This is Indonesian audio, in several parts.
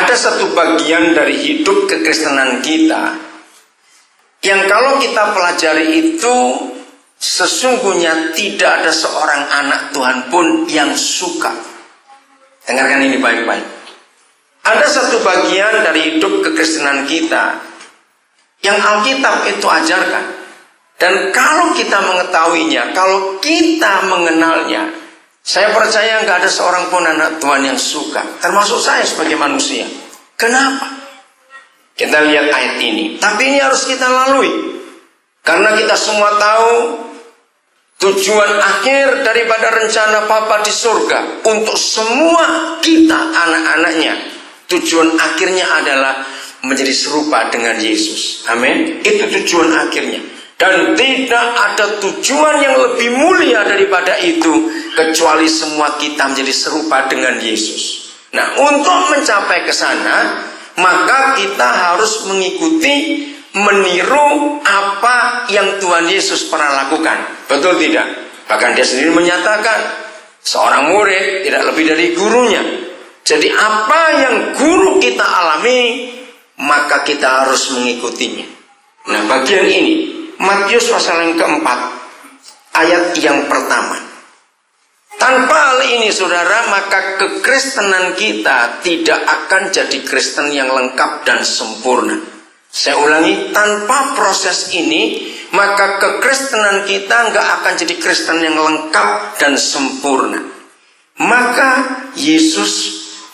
Ada satu bagian dari hidup kekristenan kita yang kalau kita pelajari itu sesungguhnya tidak ada seorang anak Tuhan pun yang suka. Dengarkan ini baik-baik. Ada satu bagian dari hidup kekristenan kita yang Alkitab itu ajarkan. Dan kalau kita mengetahuinya, kalau kita mengenalnya, saya percaya nggak ada seorang pun anak Tuhan yang suka, termasuk saya sebagai manusia. Kenapa? Kita lihat ayat ini. Tapi ini harus kita lalui. Karena kita semua tahu tujuan akhir daripada rencana Bapa di surga untuk semua kita anak-anaknya. Tujuan akhirnya adalah menjadi serupa dengan Yesus. Amin. Itu tujuan akhirnya. Dan tidak ada tujuan yang lebih mulia daripada itu kecuali semua kita menjadi serupa dengan Yesus. Nah, untuk mencapai ke sana, maka kita harus mengikuti, meniru apa yang Tuhan Yesus pernah lakukan. Betul tidak? Bahkan dia sendiri menyatakan, seorang murid tidak lebih dari gurunya. Jadi apa yang guru kita alami, maka kita harus mengikutinya. Nah, bagian ini Matius pasal yang keempat, ayat yang pertama. Tanpa hal ini saudara, maka kekristenan kita tidak akan jadi Kristen yang lengkap dan sempurna. Saya ulangi, tanpa proses ini, maka kekristenan kita nggak akan jadi Kristen yang lengkap dan sempurna. Maka Yesus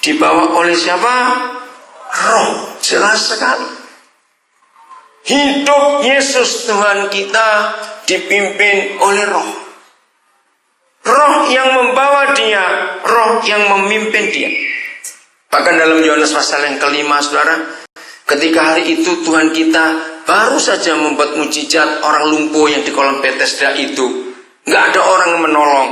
dibawa oleh siapa? Roh. Jelas sekali. Hidup Yesus Tuhan kita dipimpin oleh Roh. Roh yang membawa dia, Roh yang memimpin dia. Bahkan dalam Yohanes pasal yang kelima, saudara, ketika hari itu Tuhan kita baru saja membuat mujizat orang lumpuh yang di kolam Bethesda itu, nggak ada orang yang menolong.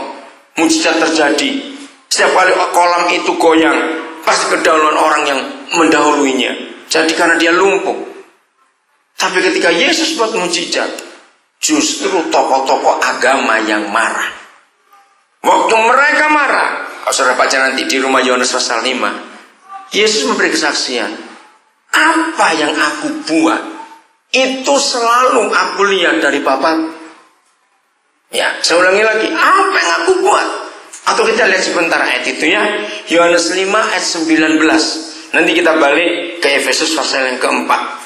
Mujizat terjadi. Setiap kali kolam itu goyang, pasti kedahuluan orang yang mendahuluinya. Jadi karena dia lumpuh. Tapi ketika Yesus buat mujizat, justru tokoh-tokoh agama yang marah. Waktu mereka marah, kalau saudara baca nanti di rumah Yohanes pasal 5, Yesus memberi kesaksian. Apa yang aku buat, itu selalu aku lihat dari Bapa. Ya, saya ulangi lagi, apa yang aku buat? Atau kita lihat sebentar ayat itu ya, Yohanes 5 ayat 19. Nanti kita balik ke Efesus pasal yang keempat.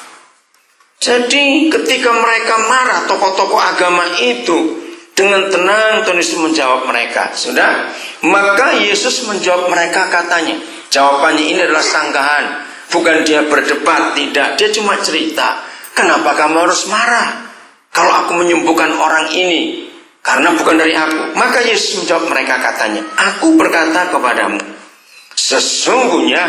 Jadi ketika mereka marah, tokoh-tokoh agama itu, dengan tenang Tuhan Yesus menjawab mereka. Sudah? Maka Yesus menjawab mereka katanya. Jawabannya ini adalah sanggahan. Bukan dia berdebat, tidak. Dia cuma cerita. Kenapa kamu harus marah? Kalau aku menyembuhkan orang ini, karena bukan dari aku. Maka Yesus menjawab mereka katanya. Aku berkata kepadamu, sesungguhnya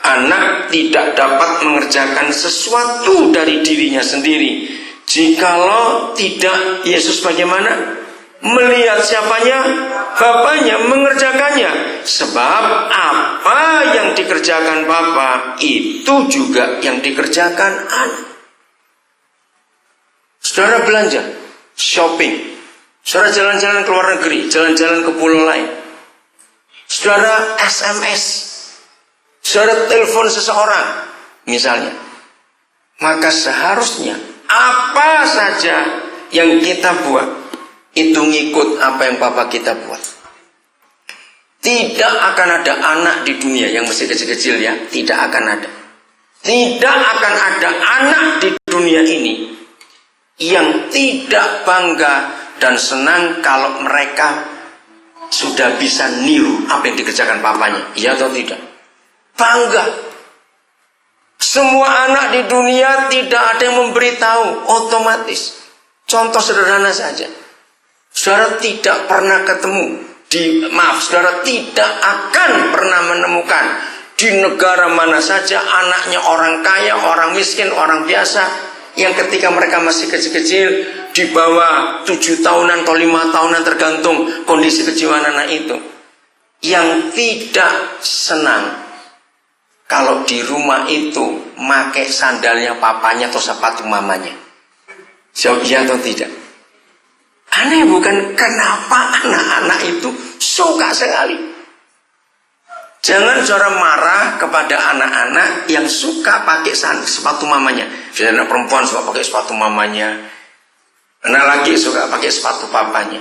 anak tidak dapat mengerjakan sesuatu dari dirinya sendiri. Jikalau tidak, Yesus bagaimana? Melihat siapanya? Bapaknya mengerjakannya. Sebab apa yang dikerjakan Bapa, itu juga yang dikerjakan anak. Saudara belanja, shopping. Saudara jalan-jalan ke luar negeri, jalan-jalan ke pulau lain. Saudara SMS. Saudara telepon seseorang, misalnya. Maka seharusnya apa saja yang kita buat, itu ngikut apa yang Bapa kita buat. Tidak akan ada anak di dunia yang masih kecil-kecil ya, tidak akan ada. Tidak akan ada anak di dunia ini yang tidak bangga dan senang kalau mereka sudah bisa niru apa yang dikerjakan papanya. Iya atau tidak? Bangga. Semua anak di dunia tidak ada yang memberitahu, otomatis. Contoh sederhana saja. Saudara tidak pernah ketemu saudara tidak akan pernah menemukan di negara mana saja anaknya orang kaya, orang miskin, orang biasa yang ketika mereka masih kecil-kecil di bawah 7 tahunan atau 5 tahunan tergantung kondisi kejiwaan anak itu, yang tidak senang kalau di rumah itu pakai sandalnya papanya atau sepatu mamanya. Jawab iya atau tidak? Aneh bukan? Kenapa anak-anak itu suka sekali? Jangan saudara marah kepada anak-anak yang suka pakai sepatu mamanya. Misalnya anak perempuan suka pakai sepatu mamanya, anak laki suka pakai sepatu papanya.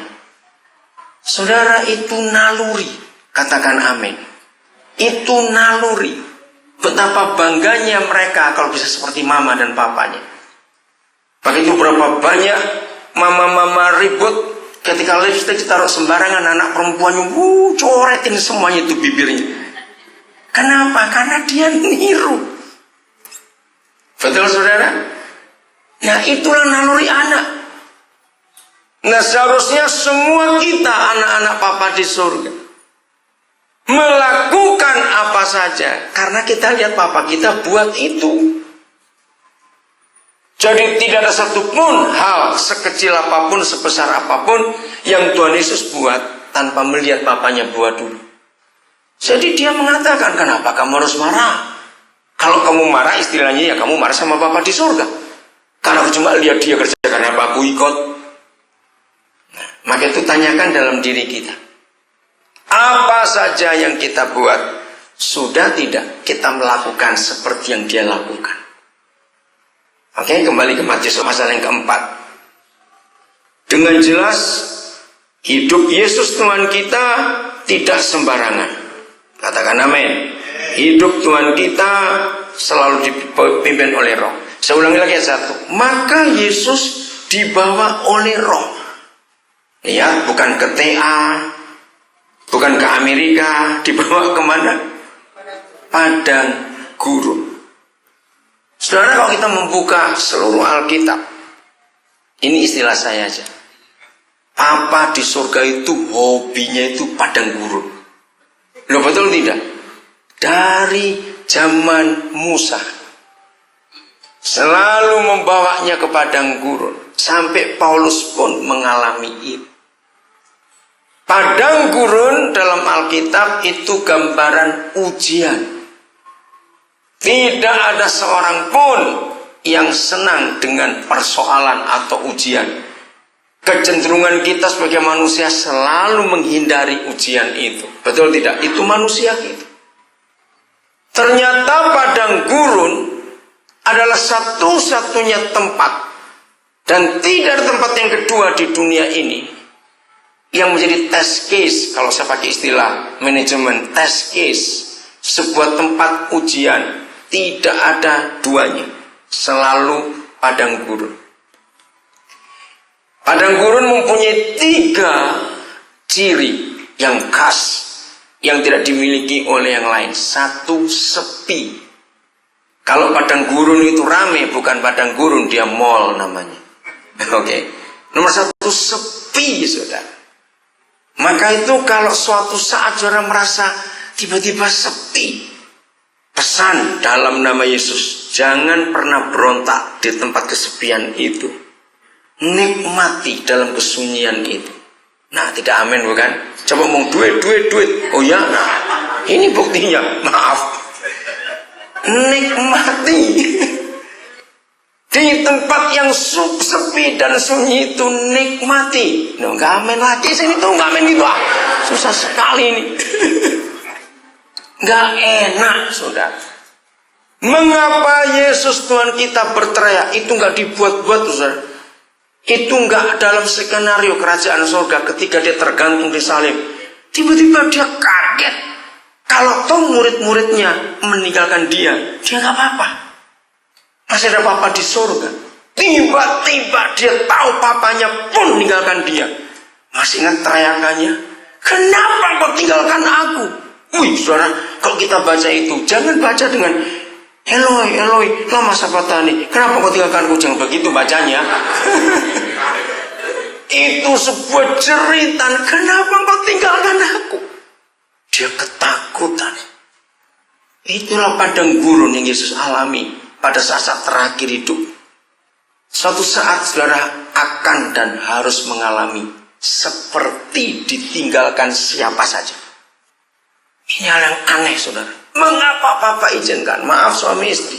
Saudara, itu naluri. Katakan amin. Itu naluri. Betapa bangganya mereka kalau bisa seperti mama dan papanya. Maka itu berapa banyak mama-mama ribut ketika lipstik ditaruh sembarangan, anak perempuannya coretin semuanya itu bibirnya. Kenapa? Karena dia niru. Betul saudara? Nah, itulah naluri anak. Nah, seharusnya semua kita anak-anak Papa di surga melakukan apa saja karena kita lihat Papa kita buat itu. Jadi tidak ada satupun hal sekecil apapun, sebesar apapun yang Tuhan Yesus buat tanpa melihat Papanya buat dulu. Jadi dia mengatakan, kenapa kamu harus marah? Kalau kamu marah, istilahnya ya kamu marah sama Bapa di surga. Karena aku cuma lihat dia kerja, karena apa aku ikut. Nah, maka itu tanyakan dalam diri kita. Apa saja yang kita buat, sudah tidak kita melakukan seperti yang dia lakukan. Oke, kembali ke Matius pasal yang keempat. Dengan jelas, hidup Yesus Tuhan kita tidak sembarangan. Katakan amin. Hidup Tuhan kita selalu dipimpin oleh Roh. Saya ulangi lagi satu. Maka Yesus dibawa oleh Roh. Lihat, bukan ke TA, bukan ke Amerika, dibawa kemana? Padang gurun. Saudara, kalau kita membuka seluruh Alkitab, ini istilah saya aja. Papa di surga itu hobinya itu padang gurun. Loh, betul tidak? Dari zaman Musa selalu membawanya ke padang gurun. Sampai Paulus pun mengalami itu. Padang gurun dalam Alkitab itu gambaran ujian. Tidak ada seorang pun yang senang dengan persoalan atau ujian. Kecenderungan kita sebagai manusia selalu menghindari ujian itu. Betul tidak? Itu manusia kita. Ternyata padang gurun adalah satu-satunya tempat, dan tidak ada tempat yang kedua di dunia ini yang menjadi test case. Kalau saya pakai istilah manajemen, test case, sebuah tempat ujian. Tidak ada duanya, selalu padang gurun. Padang gurun mempunyai 3 ciri yang khas yang tidak dimiliki oleh yang lain. 1, sepi. Kalau padang gurun itu rame, bukan padang gurun, dia mall namanya. Oke. Nomor 1, sepi, saudara. Maka itu kalau suatu saat saudara merasa tiba-tiba sepi, pesan dalam nama Yesus, jangan pernah berontak di tempat kesepian itu. Nikmati dalam kesunyian itu. Nah, tidak amin bukan? Coba ngomong duit. Oh ya, nah, ini buktinya. Maaf. Nikmati. Di tempat yang sepi dan sunyi itu nikmati. Nah, nggak amin lagi sini tuh, nggak amin gitu. Susah sekali ini. Nggak enak, saudara. Mengapa Yesus Tuhan kita berteriak? Itu nggak dibuat-buat, saudara. Itu nggak dalam skenario kerajaan surga ketika dia tergantung di salib. Tiba-tiba dia kaget. Kalau toh murid-muridnya meninggalkan dia nggak apa-apa. Masih ada Papa di surga. Tiba-tiba dia tahu papanya pun meninggalkan dia. Masih ingat teriakannya? Kenapa kau tinggalkan aku? Wih, saudara, kalau kita baca itu, jangan baca dengan Eloi, Eloi, lama sabatani. Kenapa kau tinggalkan aku? Jangan begitu bacanya. Itu sebuah jeritan. Kenapa kau tinggalkan aku? Dia ketakutan. Itulah padang gurun yang Yesus alami pada saat-saat terakhir hidup. Suatu saat saudara akan dan harus mengalami seperti ditinggalkan siapa saja. Ini hal yang aneh, saudara. Mengapa Papa izinkan? Maaf, suami istri.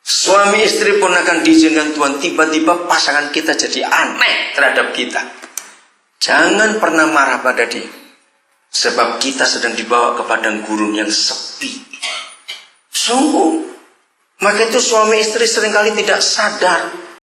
Suami istri pun akan diizinkan Tuhan. Tiba-tiba pasangan kita jadi aneh terhadap kita. Jangan pernah marah pada dia. Sebab kita sedang dibawa ke padang gurun yang sepi. Sungguh. Maka itu suami istri seringkali tidak sadar